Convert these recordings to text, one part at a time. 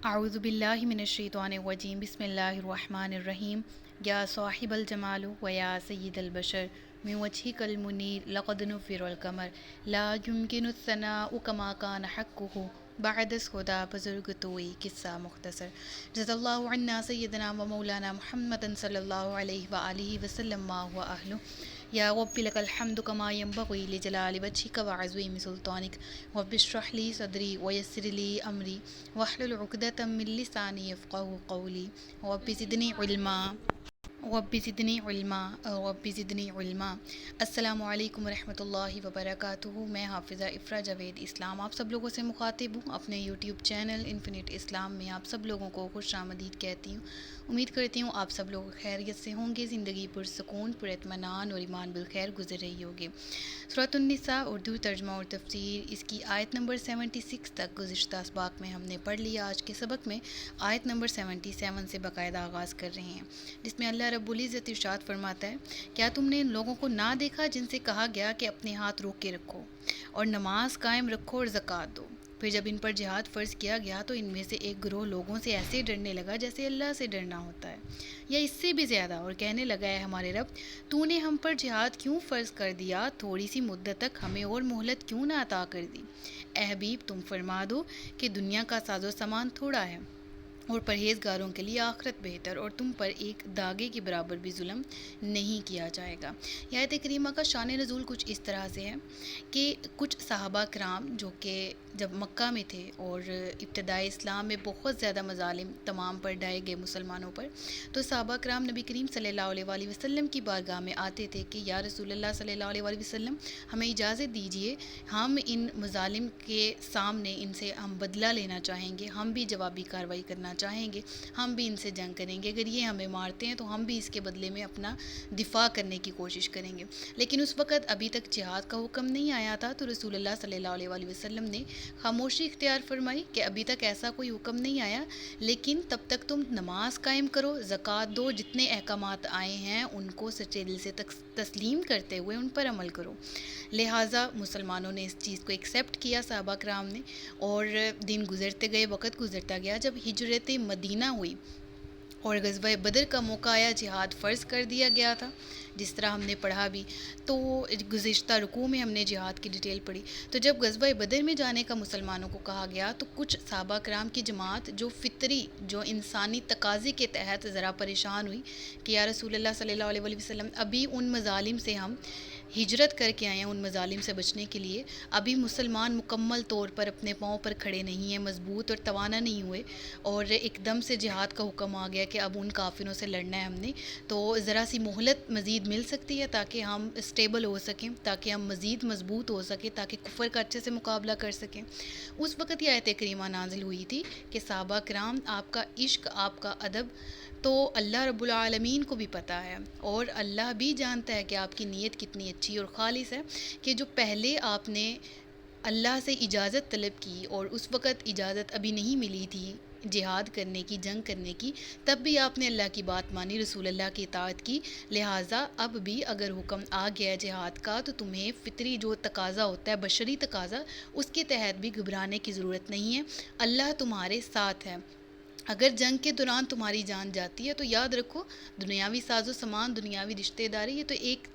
اعوذ باللہ من الشیطان الرجیم بسم اللہ الرحمن الرحیم یا صاحب الجمال و یا سید البشر من وجهک المنیر لقد نفر القمر لا يمكن الثناء كما كان حقه بعد الهدى بزرگ توئی قصہ مختصر جزا اللہ عنا سیدنا و مولانا محمد صلی اللہ علیہ وآلہ وسلم ما هو اہلہ یا رب لک الحمد کما ینبغی لجلال وجهک وعظیم سلطانک رب اشرح لی صدری ویسر لی امری واحلل عقدۃ من لسانی یفقهوا قولی رب زدنی علما رب زدنی علما۔ السلام علیکم ورحمۃ اللہ وبرکاتہ۔ میں حافظہ افرا جاوید اسلام آپ سب لوگوں سے مخاطب ہوں۔ اپنے یوٹیوب چینل انفینٹ اسلام میں آپ سب لوگوں کو خوش آمدید کہتی ہوں۔ امید کرتی ہوں آپ سب لوگ خیریت سے ہوں گے، زندگی پرسکون، پر اطمینان اور ایمان بالخیر گزر رہی ہوگی۔ سورۃ النساء اردو ترجمہ اور تفسیر، اس کی آیت نمبر 76 تک گزشتہ اسباق میں ہم نے پڑھ لیا۔ آج کے سبق میں آیت نمبر 77 سے باقاعدہ آغاز کر رہے ہیں، جس میں اللہ رب العزت ارشاد فرماتا ہے، کیا تم نے ان لوگوں کو نہ دیکھا جن سے کہا گیا کہ اپنے ہاتھ روک کے رکھو اور نماز قائم رکھو اور زکوٰۃ دو؟ پھر جب ان پر جہاد فرض کیا گیا تو ان میں سے ایک گروہ لوگوں سے ایسے ڈرنے لگا جیسے اللہ سے ڈرنا ہوتا ہے یا اس سے بھی زیادہ، اور کہنے لگا ہے ہمارے رب، تو نے ہم پر جہاد کیوں فرض کر دیا؟ تھوڑی سی مدت تک ہمیں اور مہلت کیوں نہ عطا کر دی؟ اے حبیب تم فرما دو کہ دنیا کا ساز و سامان تھوڑا ہے اور پرہیزگاروں کے لیے آخرت بہتر، اور تم پر ایک داغے کے برابر بھی ظلم نہیں کیا جائے گا۔ یہ آیت کریمہ کا شان نزول کچھ اس طرح سے ہے کہ کچھ صحابہ کرام جو کہ جب مکہ میں تھے اور ابتدائی اسلام میں بہت زیادہ مظالم تمام پر ڈھائے گئے مسلمانوں پر، تو صحابہ کرام نبی کریم صلی اللہ علیہ وآلہ وسلم کی بارگاہ میں آتے تھے کہ یا رسول اللہ صلی اللہ علیہ وآلہ وسلم، ہمیں اجازت دیجیے، ہم ان مظالم کے سامنے ان سے ہم بدلہ لینا چاہیں گے، ہم بھی جوابی کارروائی کرنا چاہیں گے، ہم بھی ان سے جنگ کریں گے، اگر یہ ہمیں مارتے ہیں تو ہم بھی اس کے بدلے میں اپنا دفاع کرنے کی کوشش کریں گے۔ لیکن اس وقت ابھی تک جہاد کا حکم نہیں آیا تھا، تو رسول اللہ صلی اللہ علیہ وآلہ وسلم نے خاموشی اختیار فرمائی کہ ابھی تک ایسا کوئی حکم نہیں آیا، لیکن تب تک تم نماز قائم کرو، زکوٰۃ دو، جتنے احکامات آئے ہیں ان کو سچے دل سے تسلیم کرتے ہوئے ان پر عمل کرو۔ لہٰذا مسلمانوں نے اس چیز کو ایکسیپٹ کیا، صحابہ کرام نے، اور دن گزرتے گئے، وقت گزرتا گیا، جب ہجرت مدینہ ہوئی اور غزوہ بدر کا موقع آیا، جہاد فرض کر دیا گیا تھا، جس طرح ہم نے پڑھا بھی، تو گزشتہ رکوع میں ہم نے جہاد کی ڈیٹیل پڑھی۔ تو جب غزوہ بدر میں جانے کا مسلمانوں کو کہا گیا تو کچھ صحابہ کرام کی جماعت جو فطری، جو انسانی تقاضے کے تحت ذرا پریشان ہوئی کہ یا رسول اللہ صلی اللہ علیہ وآلہ وسلم، ابھی ان مظالم سے ہم ہجرت کر کے آئے ہیں، ان مظالم سے بچنے کے لیے، ابھی مسلمان مکمل طور پر اپنے پاؤں پر کھڑے نہیں ہیں، مضبوط اور توانا نہیں ہوئے، اور ایک دم سے جہاد کا حکم آ گیا کہ اب ان کافروں سے لڑنا ہے ہم نے، تو ذرا سی مہلت مزید مل سکتی ہے تاکہ ہم اسٹیبل ہو سکیں، تاکہ ہم مزید مضبوط ہو سکیں، تاکہ کفر کا اچھے سے مقابلہ کر سکیں۔ اس وقت یہ آیت کریمہ نازل ہوئی تھی کہ صحابہ کرام، آپ کا عشق، آپ کا ادب تو اللہ رب العالمین کو بھی پتہ ہے، اور اللہ بھی جانتا ہے کہ آپ کی نیت کتنی اچھی اور خالص ہے، کہ جو پہلے آپ نے اللہ سے اجازت طلب کی اور اس وقت اجازت ابھی نہیں ملی تھی جہاد کرنے کی، جنگ کرنے کی، تب بھی آپ نے اللہ کی بات مانی، رسول اللہ کی اطاعت کی۔ لہٰذا اب بھی اگر حکم آ گیا ہے جہاد کا تو تمہیں فطری جو تقاضا ہوتا ہے، بشری تقاضا، اس کے تحت بھی گھبرانے کی ضرورت نہیں ہے، اللہ تمہارے ساتھ ہے۔ اگر جنگ کے دوران تمہاری جان جاتی ہے تو یاد رکھو، دنیاوی ساز و سامان، دنیاوی رشتہ داری، یہ تو ایک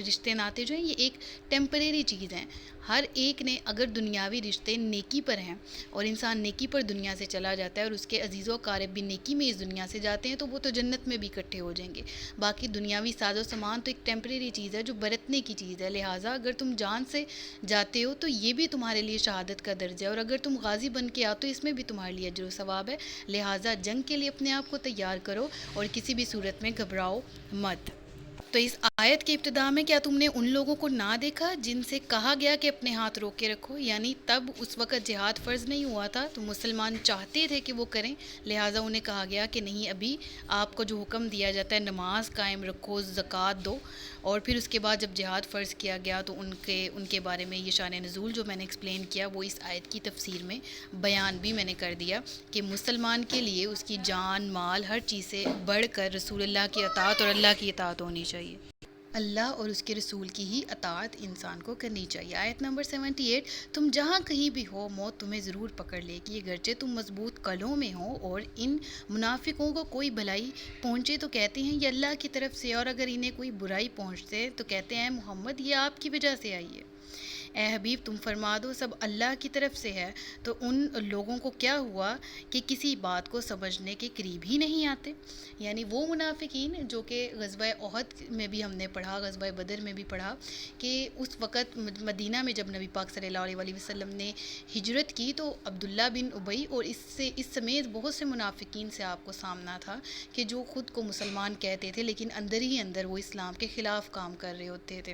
رشتے ناطے جو ہیں یہ ایک ٹیمپریری چیز ہیں۔ ہر ایک نے، اگر دنیاوی رشتے نیکی پر ہیں اور انسان نیکی پر دنیا سے چلا جاتا ہے اور اس کے عزیز و اقارب بھی نیکی میں اس دنیا سے جاتے ہیں، تو وہ تو جنت میں بھی اکٹھے ہو جائیں گے۔ باقی دنیاوی ساز و سامان تو ایک ٹیمپریری چیز ہے جو برتنے کی چیز ہے، لہٰذا اگر تم جان سے جاتے ہو تو یہ بھی تمہارے لیے شہادت کا درجہ ہے، اور اگر تم غازی بن کے آؤ تو اس میں بھی تمہارے لیے اجر و ثواب ہے۔ لہٰذا جنگ کے لیے اپنے آپ کو تیار کرو اور کسی بھی صورت میں گھبراؤ مت۔ تو اس آیت کے ابتدا میں، کیا تم نے ان لوگوں کو نہ دیکھا جن سے کہا گیا کہ اپنے ہاتھ روک کے رکھو؟ یعنی تب اس وقت جہاد فرض نہیں ہوا تھا تو مسلمان چاہتے تھے کہ وہ کریں، لہٰذا انہیں کہا گیا کہ نہیں، ابھی آپ کو جو حکم دیا جاتا ہے نماز قائم رکھو، زکوٰۃ دو، اور پھر اس کے بعد جب جہاد فرض کیا گیا تو ان کے بارے میں یہ شان نزول جو میں نے ایکسپلین کیا وہ اس آیت کی تفسیر میں بیان بھی میں نے کر دیا کہ مسلمان کے لیے اس کی جان، مال، ہر چیز سے بڑھ کر رسول اللہ کی اطاعت اور اللہ کی اطاعت ہونی چاہیے۔ اللہ اور اس کے رسول کی ہی اطاعت انسان کو کرنی چاہیے۔ آیت نمبر 78، تم جہاں کہیں بھی ہو موت تمہیں ضرور پکڑ لے گی، اگرچہ تم مضبوط قلعوں میں ہو اور ان منافقوں کو کوئی بھلائی پہنچے تو کہتے ہیں یہ اللہ کی طرف سے، اور اگر انہیں کوئی برائی پہنچے تو کہتے ہیں محمد یہ آپ کی وجہ سے آئی ہے۔ اے حبیب تم فرما دو سب اللہ کی طرف سے ہے، تو ان لوگوں کو کیا ہوا کہ کسی بات کو سمجھنے کے قریب ہی نہیں آتے۔ یعنی وہ منافقین جو کہ غزوہ احد میں بھی ہم نے پڑھا، غزوہ بدر میں بھی پڑھا کہ اس وقت مدینہ میں جب نبی پاک صلی اللہ علیہ وسلم نے ہجرت کی تو عبداللہ بن ابی اور اس سمیت بہت سے منافقین سے آپ کو سامنا تھا کہ جو خود کو مسلمان کہتے تھے لیکن اندر ہی اندر وہ اسلام کے خلاف کام کر رہے ہوتے تھے۔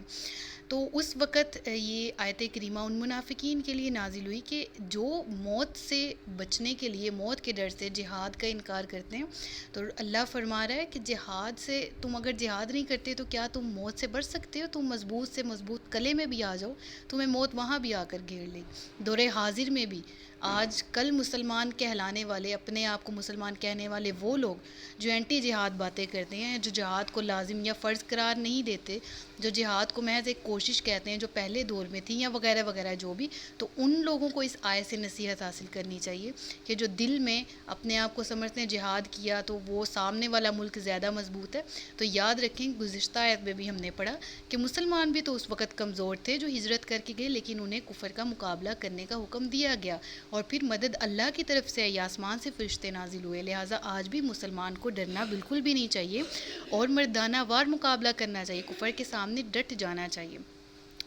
تو اس وقت یہ آیت کریمہ ان منافقین کے لیے نازل ہوئی کہ جو موت سے بچنے کے لیے، موت کے ڈر سے جہاد کا انکار کرتے ہیں، تو اللہ فرما رہا ہے کہ جہاد سے تم اگر جہاد نہیں کرتے تو کیا تم موت سے بچ سکتے ہو؟ تم مضبوط سے مضبوط قلعے میں بھی آ جاؤ، تمہیں موت وہاں بھی آ کر گھیر لے گی۔ دور حاضر میں بھی آج کل مسلمان کہلانے والے، اپنے آپ کو مسلمان کہنے والے وہ لوگ جو اینٹی جہاد باتیں کرتے ہیں، جو جہاد کو لازم یا فرض قرار نہیں دیتے، جو جہاد کو محض ایک کوشش کہتے ہیں جو پہلے دور میں تھی یا وغیرہ وغیرہ جو بھی، تو ان لوگوں کو اس آیت سے نصیحت حاصل کرنی چاہیے کہ جو دل میں اپنے آپ کو سمجھتے ہیں جہاد کیا تو وہ سامنے والا ملک زیادہ مضبوط ہے، تو یاد رکھیں گزشتہ آیت میں بھی ہم نے پڑھا کہ مسلمان بھی تو اس وقت کمزور تھے جو ہجرت کر کے گئے، لیکن انہیں کفر کا مقابلہ کرنے کا حکم دیا گیا اور پھر مدد اللہ کی طرف سے آئی، آسمان سے فرشتے نازل ہوئے۔ لہٰذا آج بھی مسلمان کو ڈرنا بالکل بھی نہیں چاہیے اور مردانہ وار مقابلہ کرنا چاہیے، کفر کے سامنے ڈٹ جانا چاہیے۔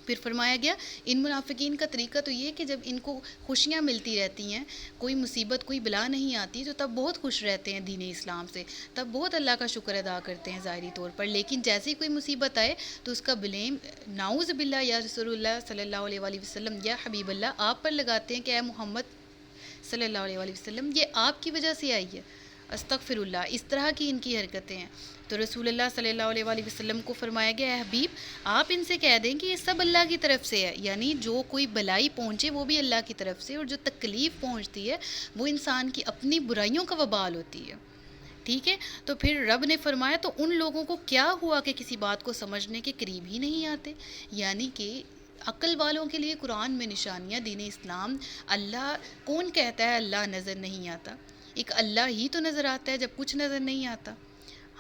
پھر فرمایا گیا ان منافقین کا طریقہ تو یہ کہ جب ان کو خوشیاں ملتی رہتی ہیں، کوئی مصیبت کوئی بلا نہیں آتی تو تب بہت خوش رہتے ہیں دین اسلام سے، تب بہت اللہ کا شکر ادا کرتے ہیں ظاہری طور پر، لیکن جیسے ہی کوئی مصیبت آئے تو اس کا بلیم نعوذ باللہ یا رسول اللہ صلی اللہ علیہ وسلم یا حبیب اللہ آپ پر لگاتے ہیں کہ اے محمد صلی اللہ علیہ وسلم یہ آپ کی وجہ سے آئی ہے، استغفر اللہ، اس طرح کی ان کی حرکتیں ہیں۔ تو رسول اللہ صلی اللہ علیہ وسلم کو فرمایا گیا اے حبیب آپ ان سے کہہ دیں کہ یہ سب اللہ کی طرف سے ہے، یعنی جو کوئی بلائی پہنچے وہ بھی اللہ کی طرف سے، اور جو تکلیف پہنچتی ہے وہ انسان کی اپنی برائیوں کا وبال ہوتی ہے۔ ٹھیک ہے، تو پھر رب نے فرمایا تو ان لوگوں کو کیا ہوا کہ کسی بات کو سمجھنے کے قریب ہی نہیں آتے، یعنی کہ عقل والوں کے لیے قرآن میں نشانیاں، دین اسلام، اللہ کون کہتا ہے اللہ نظر نہیں آتا؟ ایک اللہ ہی تو نظر آتا ہے جب کچھ نظر نہیں آتا۔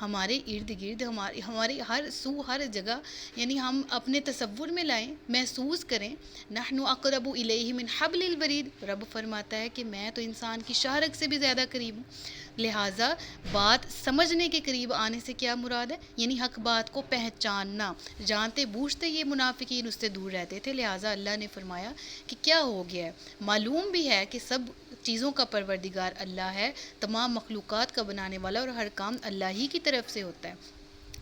ہمارے ارد گرد ہمارے ہر سو ہر جگہ، یعنی ہم اپنے تصور میں لائیں، محسوس کریں، نحن اقرب الیہ من حبل الورید، رب فرماتا ہے کہ میں تو انسان کی شاہ رگ سے بھی زیادہ قریب ہوں۔ لہٰذا بات سمجھنے کے قریب آنے سے کیا مراد ہے؟ یعنی حق بات کو پہچاننا، جانتے بوجھتے یہ منافقین اس سے دور رہتے تھے، لہٰذا اللہ نے فرمایا کہ کیا ہو گیا ہے، معلوم بھی ہے کہ سب چیزوں کا پروردگار اللہ ہے، تمام مخلوقات کا بنانے والا، اور ہر کام اللہ ہی کی طرف سے ہوتا ہے۔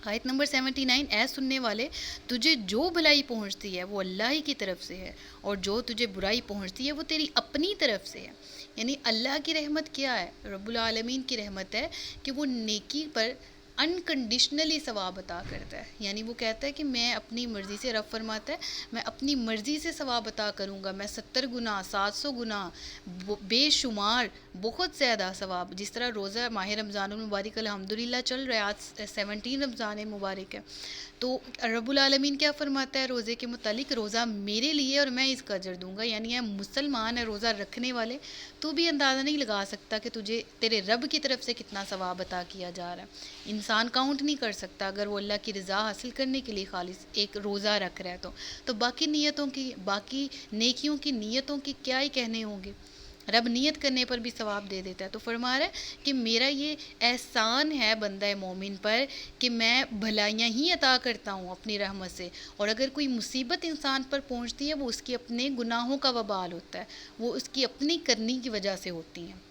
آیت نمبر 79، اے سننے والے تجھے جو بھلائی پہنچتی ہے وہ اللہ ہی کی طرف سے ہے، اور جو تجھے برائی پہنچتی ہے وہ تیری اپنی طرف سے ہے۔ یعنی اللہ کی رحمت کیا ہے؟ رب العالمین کی رحمت ہے کہ وہ نیکی پر انکنڈیشنلی ثواب عطا کرتا ہے، یعنی وہ کہتا ہے کہ میں اپنی مرضی سے، رب فرماتا ہے میں اپنی مرضی سے ثواب عطا کروں گا، میں 70 گنا 700 گنا بے شمار بہت زیادہ ثواب، جس طرح روزہ ماہ رمضان المبارک الحمدللہ چل رہا ہے، آج 17 رمضان مبارک ہے، تو رب العالمین کیا فرماتا ہے روزے کے متعلق؟ روزہ میرے لیے اور میں اس کا اجر دوں گا، یعنی اے مسلمان ہے روزہ رکھنے والے تو بھی اندازہ نہیں لگا سکتا کہ تجھے تیرے رب کی طرف سے کتنا ثواب عطا کیا جا رہا ہے، انسان کاؤنٹ نہیں کر سکتا اگر وہ اللہ کی رضا حاصل کرنے کے لیے خالص ایک روزہ رکھ رہا ہے تو باقی نیتوں کی، باقی نیکیوں کی نیتوں کی کیا ہی کہنے ہوں گے، رب نیت کرنے پر بھی ثواب دے دیتا ہے۔ تو فرما رہا ہے کہ میرا یہ احسان ہے بندہ مومن پر کہ میں بھلائیاں ہی عطا کرتا ہوں اپنی رحمت سے، اور اگر کوئی مصیبت انسان پر پہنچتی ہے وہ اس کی اپنے گناہوں کا وبال ہوتا ہے، وہ اس کی اپنی کرنی کی وجہ سے ہوتی ہیں،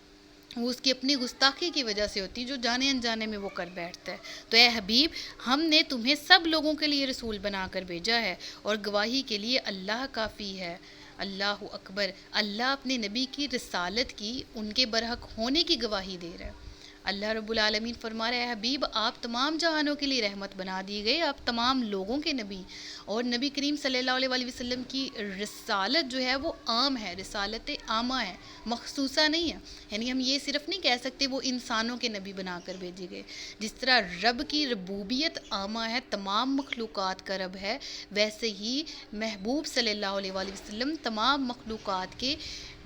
وہ اس کی اپنی گستاخی کی وجہ سے ہوتی ہے جو جانے انجانے میں وہ کر بیٹھتا ہے۔ تو اے حبیب ہم نے تمہیں سب لوگوں کے لیے رسول بنا کر بھیجا ہے، اور گواہی کے لیے اللہ کافی ہے۔ اللہ اکبر، اللہ اپنے نبی کی رسالت کی، ان کے برحق ہونے کی گواہی دے رہا ہے۔ اللہ رب العالمین فرما رہے ہیں حبیب آپ تمام جہانوں کے لیے رحمت بنا دیے گئے، آپ تمام لوگوں کے نبی، اور نبی کریم صلی اللہ علیہ وآلہ وسلم کی رسالت جو ہے وہ عام ہے، رسالت عامہ ہے، مخصوصہ نہیں ہے۔ یعنی ہم یہ صرف نہیں کہہ سکتے وہ انسانوں کے نبی بنا کر بھیجے گئے۔ جس طرح رب کی ربوبیت عامہ ہے، تمام مخلوقات کا رب ہے، ویسے ہی محبوب صلی اللہ علیہ وآلہ وسلم تمام مخلوقات کے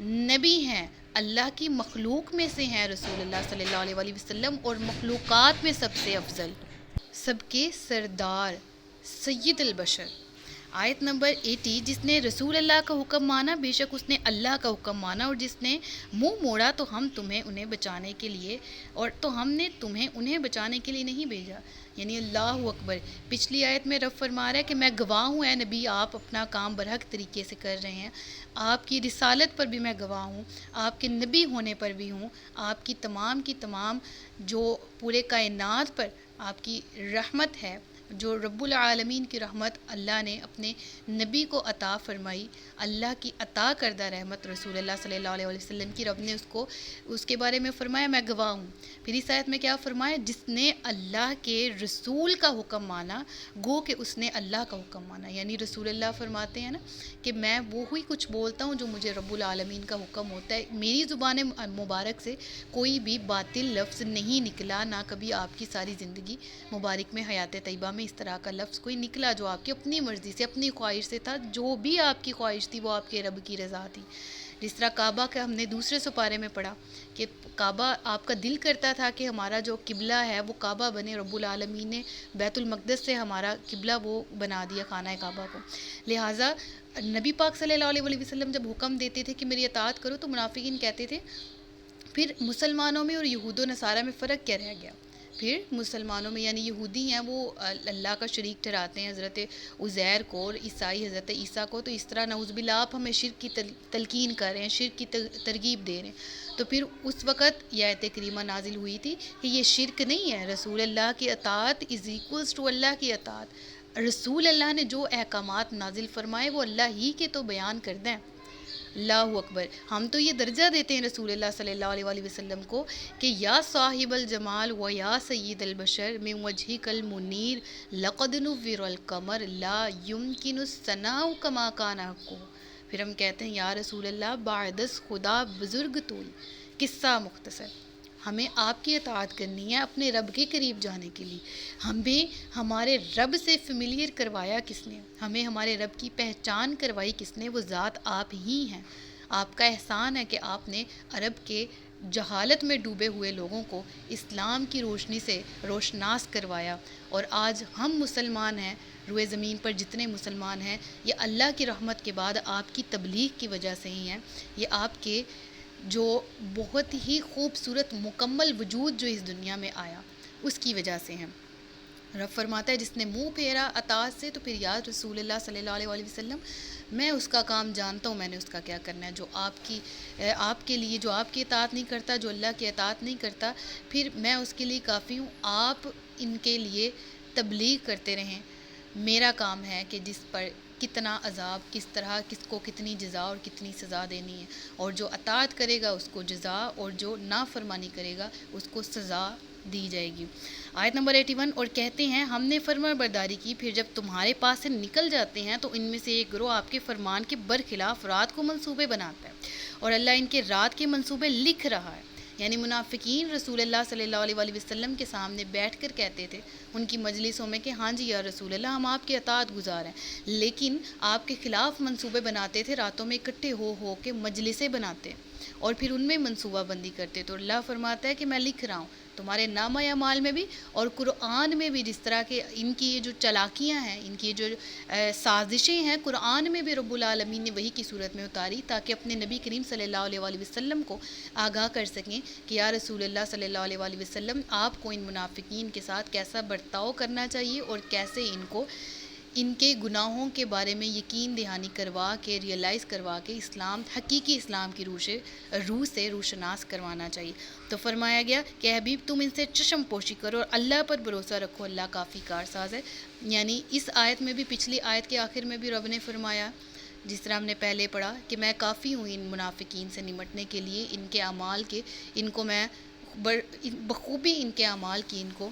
نبی ہیں، اللہ کی مخلوق میں سے ہیں رسول اللہ صلی اللہ علیہ وآلہ وسلم، اور مخلوقات میں سب سے افضل، سب کے سردار، سید البشر۔ آیت نمبر 80، جس نے رسول اللہ کا حکم مانا بے شک اس نے اللہ کا حکم مانا، اور جس نے منہ موڑا تو ہم تمہیں انہیں بچانے کے لیے، اور تو ہم نے تمہیں انہیں بچانے کے لیے نہیں بھیجا، یعنی اللہ اکبر۔ پچھلی آیت میں رب فرما رہا ہے کہ میں گواہ ہوں اے نبی، آپ اپنا کام برحق طریقے سے کر رہے ہیں، آپ کی رسالت پر بھی میں گواہ ہوں، آپ کے نبی ہونے پر بھی ہوں، آپ کی تمام جو پورے کائنات پر آپ کی رحمت ہے، جو رب العالمین کی رحمت اللہ نے اپنے نبی کو عطا فرمائی، اللہ کی عطا کردہ رحمت رسول اللہ صلی اللہ علیہ وسلم کی، رب نے اس کے بارے میں فرمایا میں گواہ ہوں۔ پھر اس آیت میں کیا فرمایا، جس نے اللہ کے رسول کا حکم مانا گو کہ اس نے اللہ کا حکم مانا، یعنی رسول اللہ فرماتے ہیں نا کہ میں وہی کچھ بولتا ہوں جو مجھے رب العالمین کا حکم ہوتا ہے، میری زبان مبارک سے کوئی بھی باطل لفظ نہیں نکلا، نہ کبھی آپ کی ساری زندگی مبارک میں حیات طیبہ میں اس طرح کا لفظ کوئی نکلا جو آپ کی اپنی مرضی سے اپنی خواہش سے تھا، جو بھی آپ کی خواہش تھی وہ آپ کے رب کی رضا تھی۔ جس طرح کعبہ کا ہم نے دوسرے سپارے میں پڑھا کہ کعبہ آپ کا دل کرتا تھا کہ ہمارا جو قبلہ ہے وہ کعبہ بنے، رب العالمین نے بیت المقدس سے ہمارا قبلہ وہ بنا دیا خانہ کعبہ کو، لہٰذا نبی پاک صلی اللہ علیہ وسلم جب حکم دیتے تھے کہ میری اطاعت کرو تو منافقین کہتے تھے پھر مسلمانوں میں اور یہود و نصارہ میں فرق کیا رہ گیا؟ پھر مسلمانوں میں یعنی یہودی ہیں وہ اللہ کا شریک ٹھہراتے ہیں حضرت عزیر کو، اور عیسائی حضرت عیسیٰ کو، تو اس طرح نعوذ باللہ آپ ہمیں شرک کی تلقین کر رہے ہیں، شرک کی ترغیب دے رہے ہیں۔ تو پھر اس وقت یہ آیت کریمہ نازل ہوئی تھی کہ یہ شرک نہیں ہے، رسول اللہ کی اطاعت از ایکولز ٹو اللہ کی اطاعت، رسول اللہ نے جو احکامات نازل فرمائے وہ اللہ ہی کے تو بیان کر دیں۔ اللہ اکبر۔ ہم تو یہ درجہ دیتے ہیں رسول اللہ صلی اللہ علیہ وآلہ وسلم کو کہ یا صاحب الجمال و یا سید البشر من وجہک المنیر لقد نور القمر لا یمکن الثناء کما کان حقہ۔ پھر ہم کہتے ہیں یا رسول اللہ بعدس خدا بزرگ توئی۔ قصہ مختصر، ہمیں آپ کی اطاعت کرنی ہے اپنے رب کے قریب جانے کے لیے، ہمیں ہمارے رب سے فیملیئر کروایا کس نے، ہمیں ہمارے رب کی پہچان کروائی کس نے، وہ ذات آپ ہی ہیں۔ آپ کا احسان ہے کہ آپ نے عرب کے جہالت میں ڈوبے ہوئے لوگوں کو اسلام کی روشنی سے روشناس کروایا، اور آج ہم مسلمان ہیں، روئے زمین پر جتنے مسلمان ہیں یہ اللہ کی رحمت کے بعد آپ کی تبلیغ کی وجہ سے ہی ہیں، یہ آپ کے جو بہت ہی خوبصورت مکمل وجود جو اس دنیا میں آیا اس کی وجہ سے ہیں۔ رب فرماتا ہے جس نے منہ پھیرا اطاعت سے تو پھر یا رسول اللہ صلی اللہ علیہ وآلہ وسلم میں اس کا کام جانتا ہوں، میں نے اس کا کیا کرنا ہے، جو آپ کے لیے جو آپ کی اطاعت نہیں کرتا، جو اللہ کی اطاعت نہیں کرتا، پھر میں اس کے لیے کافی ہوں، آپ ان کے لیے تبلیغ کرتے رہیں۔ میرا کام ہے کہ جس پر کتنا عذاب، کس طرح کس کو کتنی جزا اور کتنی سزا دینی ہے، اور جو اطاعت کرے گا اس کو جزا، اور جو نافرمانی کرے گا اس کو سزا دی جائے گی۔ آیت نمبر 81، اور کہتے ہیں ہم نے فرمان برداری کی، پھر جب تمہارے پاس سے نکل جاتے ہیں تو ان میں سے ایک گروہ آپ کے فرمان کے برخلاف رات کو منصوبے بناتا ہے، اور اللہ ان کے رات کے منصوبے لکھ رہا ہے۔ یعنی منافقین رسول اللہ صلی اللہ علیہ وآلہ وسلم کے سامنے بیٹھ کر کہتے تھے ان کی مجلسوں میں کہ ہاں جی یا رسول اللہ ہم آپ کے اطاعت گزار ہیں، لیکن آپ کے خلاف منصوبے بناتے تھے، راتوں میں اکٹھے ہو کے مجلسیں بناتے اور پھر ان میں منصوبہ بندی کرتے۔ تو اللہ فرماتا ہے کہ میں لکھ رہا ہوں تمہارے نامہ اعمال میں بھی اور قرآن میں بھی، جس طرح کہ ان کی یہ جو چالاکیاں ہیں، ان کی جو سازشیں ہیں، قرآن میں بھی رب العالمین نے وحی کی صورت میں اتاری تاکہ اپنے نبی کریم صلی اللہ علیہ وآلہ وسلم کو آگاہ کر سکیں کہ یا رسول اللہ صلی اللہ علیہ وآلہ وسلم آپ کو ان منافقین کے ساتھ کیسا برتاؤ کرنا چاہیے، اور کیسے ان کو ان کے گناہوں کے بارے میں یقین دہانی کروا کے، ریئلائز کروا کے اسلام، حقیقی اسلام کی روح سے روشناس کروانا چاہیے۔ تو فرمایا گیا کہ حبیب تم ان سے چشم پوشی کرو اور اللہ پر بھروسہ رکھو، اللہ کافی کارساز ہے۔ یعنی اس آیت میں بھی، پچھلی آیت کے آخر میں بھی رب نے فرمایا جس طرح ہم نے پہلے پڑھا کہ میں کافی ہوں ان منافقین سے نمٹنے کے لیے، ان کے اعمال کے، ان کو میں بخوبی ان کے اعمال کی ان کو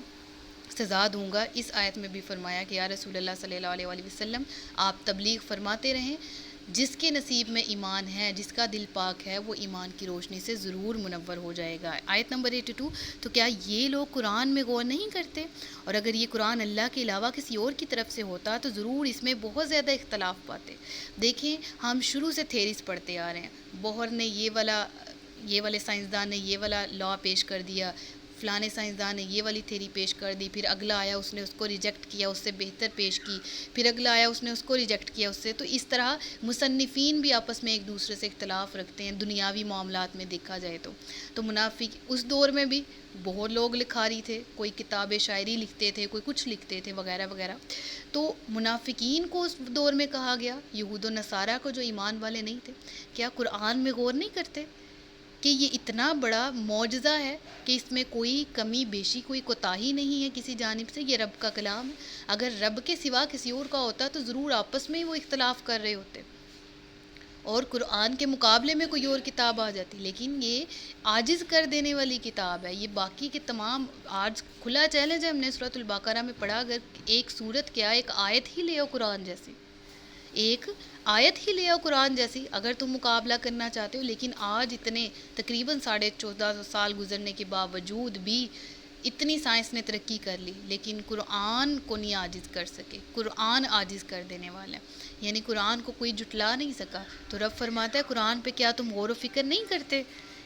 سزا دوں گا۔ اس آیت میں بھی فرمایا کہ یا رسول اللہ صلی اللہ علیہ وسلم آپ تبلیغ فرماتے رہیں، جس کے نصیب میں ایمان ہے، جس کا دل پاک ہے، وہ ایمان کی روشنی سے ضرور منور ہو جائے گا۔ آیت نمبر 82، تو کیا یہ لوگ قرآن میں غور نہیں کرتے؟ اور اگر یہ قرآن اللہ کے علاوہ کسی اور کی طرف سے ہوتا تو ضرور اس میں بہت زیادہ اختلاف پاتے۔ دیکھیں ہم شروع سے تھیریز پڑھتے آ رہے ہیں، بوہر نے یہ والے سائنسدان نے یہ والا لا پیش کر دیا، فلانے سائنسدان نے یہ والی تھیری پیش کر دی، پھر اگلا آیا اس نے اس کو ریجیکٹ کیا، اس سے بہتر پیش کی، پھر اگلا آیا اس نے اس کو ریجیکٹ کیا اس سے۔ تو اس طرح مصنفین بھی آپس میں ایک دوسرے سے اختلاف رکھتے ہیں دنیاوی معاملات میں دیکھا جائے تو منافق اس دور میں بھی بہت لوگ لکھاری تھے، کوئی کتاب شاعری لکھتے تھے، کوئی کچھ لکھتے تھے وغیرہ وغیرہ۔ تو منافقین کو اس دور میں کہا گیا، یہود و نصارہ کو جو ایمان والے نہیں تھے، کیا قرآن میں غور نہیں کرتے کہ یہ اتنا بڑا معجزہ ہے کہ اس میں کوئی کمی بیشی، کوئی کوتاہی نہیں ہے کسی جانب سے، یہ رب کا کلام ہے۔ اگر رب کے سوا کسی اور کا ہوتا تو ضرور آپس میں ہی وہ اختلاف کر رہے ہوتے اور قرآن کے مقابلے میں کوئی اور کتاب آ جاتی، لیکن یہ عاجز کر دینے والی کتاب ہے۔ یہ باقی کے تمام، آج کھلا چیلنج ہے، ہم نے سورۃ البقرہ میں پڑھا، اگر ایک سورت کیا ایک آیت ہی لے آؤ قرآن جیسی، ایک آیت ہی لے آؤ قرآن جیسی اگر تم مقابلہ کرنا چاہتے ہو۔ لیکن آج اتنے تقریباً 1450 سال گزرنے کے باوجود بھی اتنی سائنس نے ترقی کر لی، لیکن قرآن کو نہیں عاجز کر سکے۔ قرآن عاجز کر دینے والا ہے، یعنی قرآن کو کوئی جھٹلا نہیں سکا۔ تو رب فرماتا ہے قرآن پہ کیا تم غور و فکر نہیں کرتے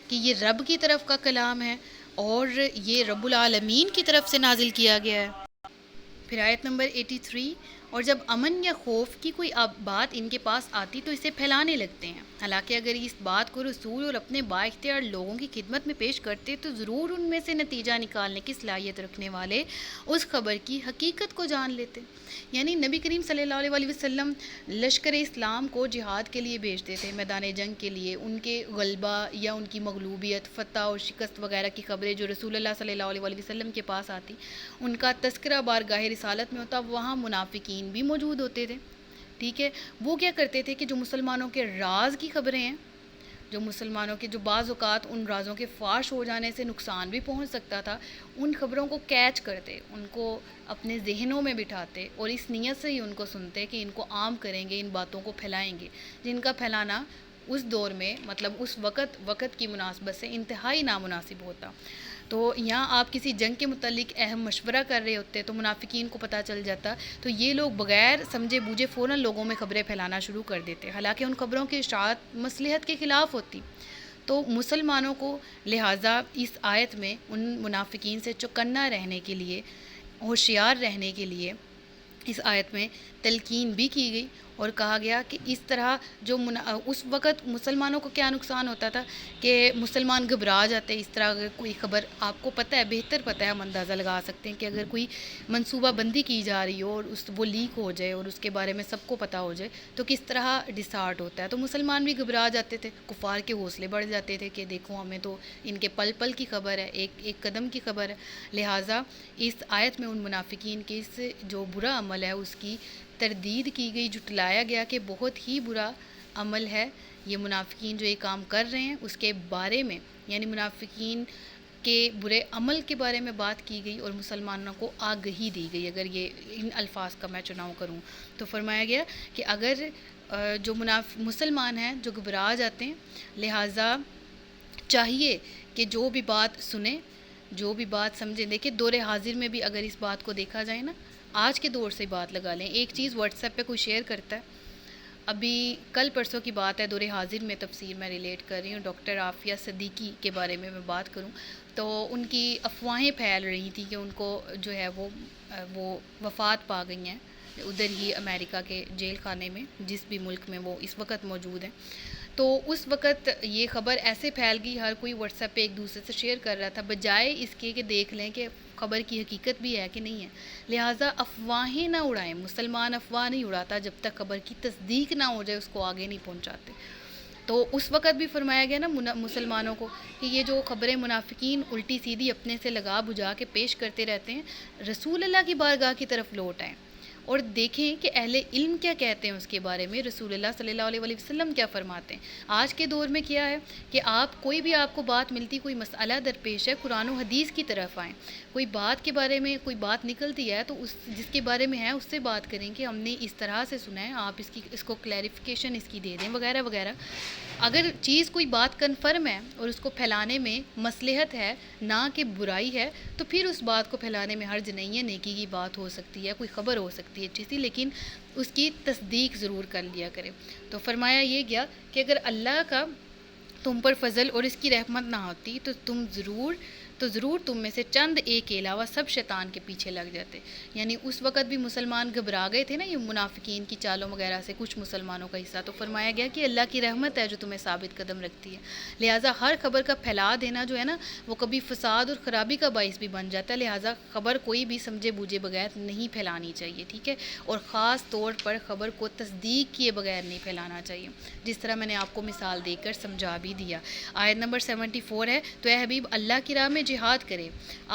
کہ یہ رب کی طرف کا کلام ہے اور یہ رب العالمین کی طرف سے نازل کیا گیا ہے۔ پھر آیت نمبر 83، اور جب امن یا خوف کی کوئی بات ان کے پاس آتی تو اسے پھیلانے لگتے ہیں، حالانکہ اگر اس بات کو رسول اور اپنے با اختیار لوگوں کی خدمت میں پیش کرتے تو ضرور ان میں سے نتیجہ نکالنے کی صلاحیت رکھنے والے اس خبر کی حقیقت کو جان لیتے۔ یعنی نبی کریم صلی اللہ علیہ وسلم لشکر اسلام کو جہاد کے لیے بھیجتے تھے، میدان جنگ کے لیے، ان کے غلبہ یا ان کی مغلوبیت، فتح اور شکست وغیرہ کی خبریں جو رسول اللہ صلی اللہ علیہ وسلم کے پاس آتی، ان کا تذکرہ بارگاہ رسالت میں ہوتا، وہاں منافقین بھی موجود ہوتے تھے۔ ٹھیک ہے، وہ کیا کرتے تھے کہ جو مسلمانوں کے راز کی خبریں ہیں، جو مسلمانوں کے جو بعض اوقات ان رازوں کے فاش ہو جانے سے نقصان بھی پہنچ سکتا تھا، ان خبروں کو کیچ کرتے، ان کو اپنے ذہنوں میں بٹھاتے اور اس نیت سے ہی ان کو سنتے کہ ان کو عام کریں گے، ان باتوں کو پھیلائیں گے، جن کا پھیلانا اس دور میں مطلب اس وقت کی مناسبت سے انتہائی نامناسب ہوتا۔ تو یہاں آپ کسی جنگ کے متعلق اہم مشورہ کر رہے ہوتے تو منافقین کو پتہ چل جاتا، تو یہ لوگ بغیر سمجھے بوجھے فوراً لوگوں میں خبریں پھیلانا شروع کر دیتے، حالانکہ ان خبروں کی اشاعت مصلحت کے خلاف ہوتی۔ تو مسلمانوں کو لہٰذا اس آیت میں ان منافقین سے چوکنا رہنے کے لیے، ہوشیار رہنے کے لیے اس آیت میں تلقین بھی کی گئی اور کہا گیا کہ اس طرح جو اس وقت مسلمانوں کو کیا نقصان ہوتا تھا کہ مسلمان گھبرا جاتے، اس طرح اگر کوئی خبر آپ کو پتہ ہے، بہتر پتہ ہے، ہم اندازہ لگا سکتے ہیں کہ اگر کوئی منصوبہ بندی کی جا رہی ہو اور وہ لیک ہو جائے اور اس کے بارے میں سب کو پتہ ہو جائے تو کس طرح ڈسہارٹ ہوتا ہے۔ تو مسلمان بھی گھبرا جاتے تھے، کفار کے حوصلے بڑھ جاتے تھے کہ دیکھو ہمیں تو ان کے پل پل کی خبر ہے، ایک قدم کی خبر ہے۔ لہٰذا اس آیت میں ان منافقین کے اس جو برا عمل ہے اس کی تردید کی گئی، جھٹلایا گیا کہ بہت ہی برا عمل ہے یہ منافقین جو یہ کام کر رہے ہیں اس کے بارے میں، یعنی منافقین کے برے عمل کے بارے میں بات کی گئی اور مسلمانوں کو آگہی دی گئی۔ اگر یہ ان الفاظ کا میں چناؤ کروں تو فرمایا گیا کہ اگر جو مسلمان ہیں جو گھبرا جاتے ہیں، لہٰذا چاہیے کہ جو بھی بات سنیں، جو بھی بات سمجھیں۔ دیکھیں دور حاضر میں بھی اگر اس بات کو دیکھا جائے نا، آج کے دور سے بات لگا لیں، ایک چیز واٹس ایپ پہ کوئی شیئر کرتا ہے، ابھی کل پرسوں کی بات ہے، دور حاضر میں تفسیر میں ریلیٹ کر رہی ہوں، ڈاکٹر عافیہ صدیقی کے بارے میں بات کروں تو ان کی افواہیں پھیل رہی تھیں کہ ان کو جو ہے وہ وفات پا گئی ہیں ادھر ہی امریکہ کے جیل خانے میں، جس بھی ملک میں وہ اس وقت موجود ہیں۔ تو اس وقت یہ خبر ایسے پھیل گئی، ہر کوئی واٹس ایپ پہ ایک دوسرے سے شیئر کر رہا تھا، بجائے اس کے کہ دیکھ لیں کہ خبر کی حقیقت بھی ہے کہ نہیں ہے۔ لہٰذا افواہیں نہ اڑائیں، مسلمان افواہ نہیں اڑاتا جب تک خبر کی تصدیق نہ ہو جائے، اس کو آگے نہیں پہنچاتے۔ تو اس وقت بھی فرمایا گیا نا مسلمانوں کو کہ یہ جو خبریں منافقین الٹی سیدھی اپنے سے لگا بجھا کے پیش کرتے رہتے ہیں، رسول اللہ کی بارگاہ کی طرف لوٹ آئیں اور دیکھیں کہ اہل علم کیا کہتے ہیں اس کے بارے میں، رسول اللہ صلی اللہ علیہ وسلم کیا فرماتے ہیں۔ آج کے دور میں کیا ہے کہ کوئی بھی آپ کو بات ملتی، کوئی مسئلہ درپیش ہے، قرآن و حدیث کی طرف آئیں، کوئی بات کے بارے میں کوئی بات نکلتی ہے تو جس کے بارے میں ہے اس سے بات کریں کہ ہم نے اس طرح سے سنا ہے، آپ اس کو کلیریفیکیشن اس کی دے دیں وغیرہ وغیرہ۔ اگر چیز کوئی بات کنفرم ہے اور اس کو پھیلانے میں مصلحت ہے نہ کہ برائی ہے، تو پھر اس بات کو پھیلانے میں حرج نہیں ہے، نیکی کی بات ہو سکتی ہے، کوئی خبر ہو سکتی ہے اچھی سی، لیکن اس کی تصدیق ضرور کر لیا کرے۔ تو فرمایا یہ گیا کہ اگر اللہ کا تم پر فضل اور اس کی رحمت نہ ہوتی تو ضرور تم میں سے چند ایک کے علاوہ سب شیطان کے پیچھے لگ جاتے۔ یعنی اس وقت بھی مسلمان گھبرا گئے تھے نا، یہ منافقین کی چالوں وغیرہ سے کچھ مسلمانوں کا حصہ، تو فرمایا گیا کہ اللہ کی رحمت ہے جو تمہیں ثابت قدم رکھتی ہے، لہٰذا ہر خبر کا پھیلا دینا جو ہے نا وہ کبھی فساد اور خرابی کا باعث بھی بن جاتا ہے، لہٰذا خبر کوئی بھی سمجھے بوجھے بغیر نہیں پھیلانی چاہیے، ٹھیک ہے، اور خاص طور پر خبر کو تصدیق کیے بغیر نہیں پھیلانا چاہیے، جس طرح میں نے آپ کو مثال دے کر سمجھا بھی دیا۔ آیت نمبر 74 ہے، تو اے حبیب اللہ کی راہ میں جہاد کرے،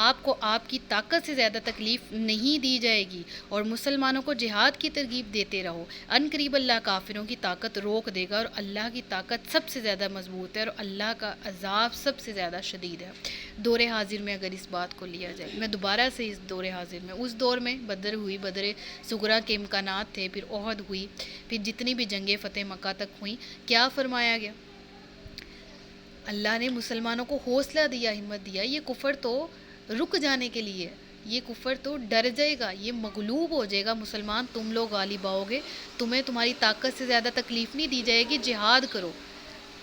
آپ کو آپ کی طاقت سے زیادہ تکلیف نہیں دی جائے گی، اور مسلمانوں کو جہاد کی ترغیب دیتے رہو، ان قریب اللہ کافروں کی طاقت روک دے گا، اور اللہ کی طاقت سب سے زیادہ مضبوط ہے، اور اللہ کا عذاب سب سے زیادہ شدید ہے۔ دور حاضر میں اگر اس بات کو لیا جائے، میں دوبارہ سے اس دور حاضر میں، اس دور میں بدر ہوئی، بدر صغریٰ کے امکانات تھے، پھر احد ہوئی، پھر جتنی بھی جنگیں فتح مکہ تک ہوئیں، کیا فرمایا گیا؟ اللہ نے مسلمانوں کو حوصلہ دیا، ہمت دیا، یہ کفر تو رک جانے کے لیے، یہ کفر تو ڈر جائے گا، یہ مغلوب ہو جائے گا، مسلمان تم لوگ غالب آؤ گے، تمہیں تمہاری طاقت سے زیادہ تکلیف نہیں دی جائے گی، جہاد کرو۔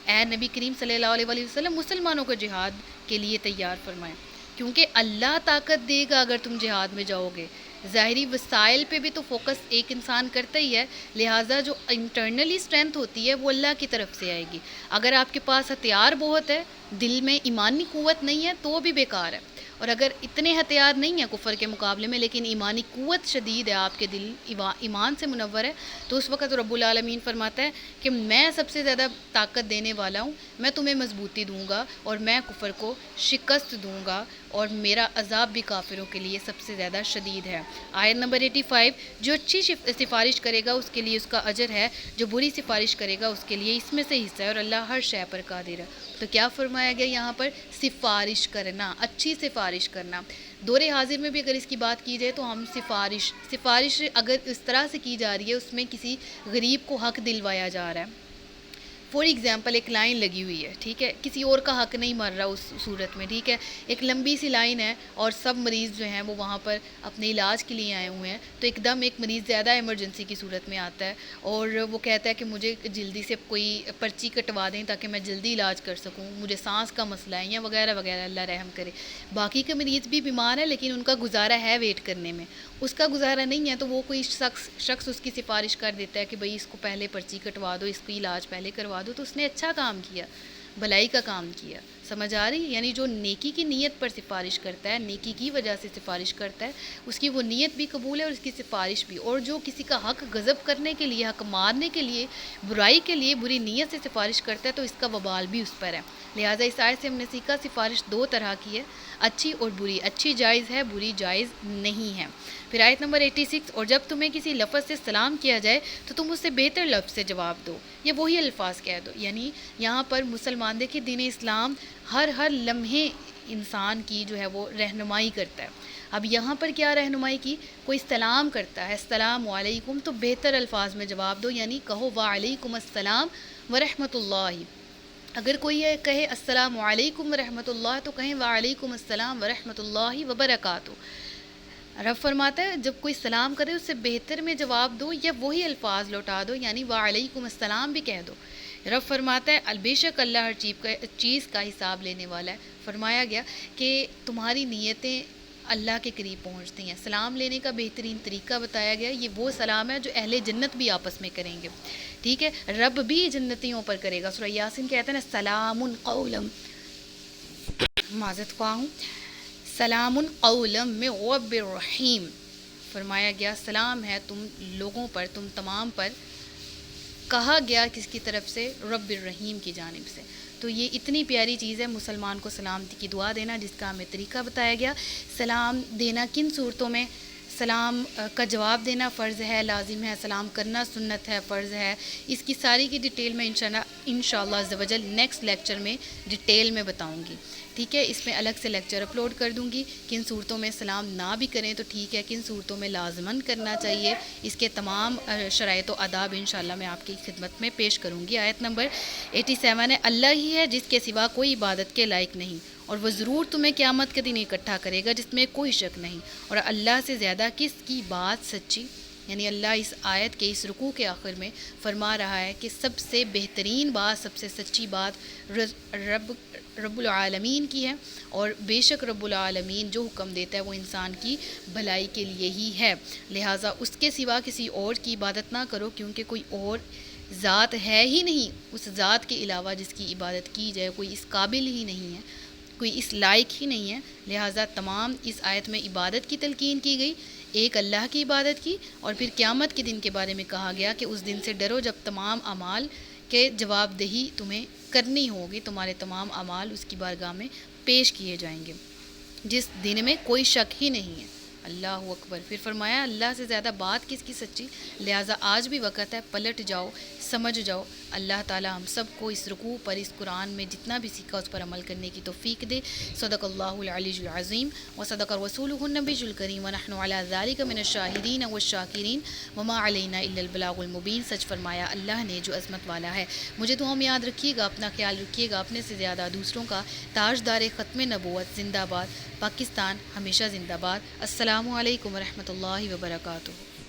اے نبی کریم صلی اللہ علیہ وسلم مسلمانوں کو جہاد کے لیے تیار فرمائیں، کیونکہ اللہ طاقت دے گا اگر تم جہاد میں جاؤ گے۔ ظاہری وسائل پہ بھی تو فوکس ایک انسان کرتا ہی ہے، لہٰذا جو انٹرنلی اسٹرینتھ ہوتی ہے وہ اللہ کی طرف سے آئے گی۔ اگر آپ کے پاس ہتھیار بہت ہے، دل میں ایمانی قوت نہیں ہے تو بھی بیکار ہے، اور اگر اتنے ہتھیار نہیں ہیں کفر کے مقابلے میں لیکن ایمانی قوت شدید ہے، آپ کے دل ایمان سے منور ہے، تو اس وقت رب العالمین فرماتا ہے کہ میں سب سے زیادہ طاقت دینے والا ہوں، میں تمہیں مضبوطی دوں گا اور میں کفر کو شکست دوں گا، اور میرا عذاب بھی کافروں کے لیے سب سے زیادہ شدید ہے۔ آیت نمبر 85، جو اچھی سفارش کرے گا اس کے لیے اس کا اجر ہے، جو بری سفارش کرے گا اس کے لیے اس میں سے حصہ ہے، اور اللہ ہر شے پر قادر ہے۔ تو کیا فرمایا گیا یہاں پر؟ سفارش کرنا، اچھی سفارش کرنا۔ دور حاضر میں بھی اگر اس کی بات کی جائے تو ہم سفارش اگر اس طرح سے کی جا رہی ہے، اس میں کسی غریب کو حق دلوایا جا رہا ہے، فور ایگزامپل ایک لائن لگی ہوئی ہے، ٹھیک ہے، کسی اور کا حق نہیں مر رہا اس صورت میں، ٹھیک ہے، ایک لمبی سی لائن ہے اور سب مریض جو ہیں وہ وہاں پر اپنے علاج کے لیے آئے ہوئے ہیں، تو ایک دم ایک مریض زیادہ ایمرجنسی کی صورت میں آتا ہے اور وہ کہتا ہے کہ مجھے جلدی سے کوئی پرچی کٹوا دیں تاکہ میں جلدی علاج کر سکوں، مجھے سانس کا مسئلہ ہے یا وغیرہ وغیرہ، اللہ رحم کرے۔ باقی کے مریض بھی بیمار ہیں لیکن ان کا گزارا ہے ویٹ کرنے میں، اس کا گزارا نہیں ہے تو وہ کوئی شخص اس کی سفارش کر دیتا ہے کہ بھئی اس کو پہلے پرچی کٹوا دو، اس کو علاج پہلے کروا دو، تو اس نے اچھا کام کیا، بھلائی کا کام کیا، سمجھ آ رہی؟ یعنی جو نیکی کی نیت پر سفارش کرتا ہے، نیکی کی وجہ سے سفارش کرتا ہے، اس کی وہ نیت بھی قبول ہے اور اس کی سفارش بھی، اور جو کسی کا حق غصب کرنے کے لیے، حق مارنے کے لیے، برائی کے لیے بری نیت سے سفارش کرتا ہے تو اس کا وبال بھی اس پر ہے۔ لہٰذا اس آیت سے ہم نے سیکھا سفارش دو طرح کی ہے، اچھی اور بری، اچھی جائز ہے، بری جائز نہیں ہے۔ پھر آیت نمبر 86، اور جب تمہیں کسی لفظ سے سلام کیا جائے تو تم اس سے بہتر لفظ سے جواب دو یا وہی الفاظ کہہ دو۔ یعنی یہاں پر مسلمان دیکھیں دین اسلام ہر لمحے انسان کی جو ہے وہ رہنمائی کرتا ہے۔ اب یہاں پر کیا رہنمائی کی؟ کوئی سلام کرتا ہے، السلام علیکم، تو بہتر الفاظ میں جواب دو، یعنی کہو وعلیکم السلام ورحمۃ اللہ۔ اگر کوئی یہ کہے السلام علیکم ورحمۃ اللہ تو کہیں وعلیکم السلام ورحمۃ اللہ وبرکاتہ۔ رب فرماتا ہے جب کوئی سلام کرے اس سے بہتر میں جواب دو یا وہی الفاظ لوٹا دو، یعنی وعلیکم السلام بھی کہہ دو۔ رب فرماتا ہے بے شک اللہ ہر چیز کا حساب لینے والا ہے۔ فرمایا گیا کہ تمہاری نیتیں اللہ کے قریب پہنچتی ہیں۔ سلام لینے کا بہترین طریقہ بتایا گیا، یہ وہ سلام ہے جو اہل جنت بھی آپس میں کریں گے، ٹھیک ہے، رب بھی جنتیوں پر کرے گا۔ سورہ یاسین کہتے ہیں نا سلام قولا، معذرت خواہ ہوں، سلام قولا من رب الرحیم۔ فرمایا گیا سلام ہے تم لوگوں پر، تم تمام پر، کہا گیا کس کی طرف سے؟ رب الرحیم کی جانب سے۔ تو یہ اتنی پیاری چیز ہے مسلمان کو سلامتی کی دعا دینا، جس کا ہمیں طریقہ بتایا گیا۔ سلام دینا کن صورتوں میں؟ سلام کا جواب دینا فرض ہے، لازم ہے، سلام کرنا سنت ہے، فرض ہے. اس کی ساری کی ڈیٹیل میں انشاءاللہ عز و جل نیکسٹ لیکچر میں ڈیٹیل میں بتاؤں گی. ٹھیک ہے، اس میں الگ سے لیکچر اپلوڈ کر دوں گی. کن صورتوں میں سلام نہ بھی کریں تو ٹھیک ہے، کن صورتوں میں لازماً کرنا چاہیے، اس کے تمام شرائط و آداب انشاءاللہ میں آپ کی خدمت میں پیش کروں گی. آیت نمبر 87 ہے، اللہ ہی ہے جس کے سوا کوئی عبادت کے لائق نہیں، اور وہ ضرور تمہیں قیامت کے دن اکٹھا کرے گا جس میں کوئی شک نہیں، اور اللہ سے زیادہ کس کی بات سچی. یعنی اللہ اس آیت کے اس رکوع کے آخر میں فرما رہا ہے کہ سب سے بہترین بات، سب سے سچی بات رب العالمین کی ہے، اور بے شک رب العالمین جو حکم دیتا ہے وہ انسان کی بھلائی کے لیے ہی ہے. لہٰذا اس کے سوا کسی اور کی عبادت نہ کرو، کیونکہ کوئی اور ذات ہے ہی نہیں اس ذات کے علاوہ جس کی عبادت کی جائے. کوئی اس قابل ہی نہیں ہے، کوئی اس لائق ہی نہیں ہے. لہٰذا تمام اس آیت میں عبادت کی تلقین کی گئی، ایک اللہ کی عبادت کی، اور پھر قیامت کے دن کے بارے میں کہا گیا کہ اس دن سے ڈرو جب تمام اعمال کے جواب دہی تمہیں کرنی ہوگی، تمہارے تمام اعمال اس کی بارگاہ میں پیش کیے جائیں گے جس دن میں کوئی شک ہی نہیں ہے. اللہ اکبر. پھر فرمایا اللہ سے زیادہ بات کس کی سچی. لہٰذا آج بھی وقت ہے، پلٹ جاؤ، سمجھ جاؤ. اللہ تعالی ہم سب کو اس رکوع پر، اس قرآن میں جتنا بھی سیکھا اس پر عمل کرنے کی توفیق دے. صدق اللہ العلی العظیم و صدق رسولہ النبی الکریم ونحن علی ذلک من الشاہدین والشاکرین وما علینا الا البلاغ المبین. سچ فرمایا اللہ نے جو عظمت والا ہے. مجھے دعاؤں میں یاد رکھیے گا، اپنا خیال رکھیے گا، اپنے سے زیادہ دوسروں کا. تاجدار ختم نبوت زندہ باد. پاکستان ہمیشہ زندہ باد. السلام علیکم ورحمۃ اللہ وبرکاتہ.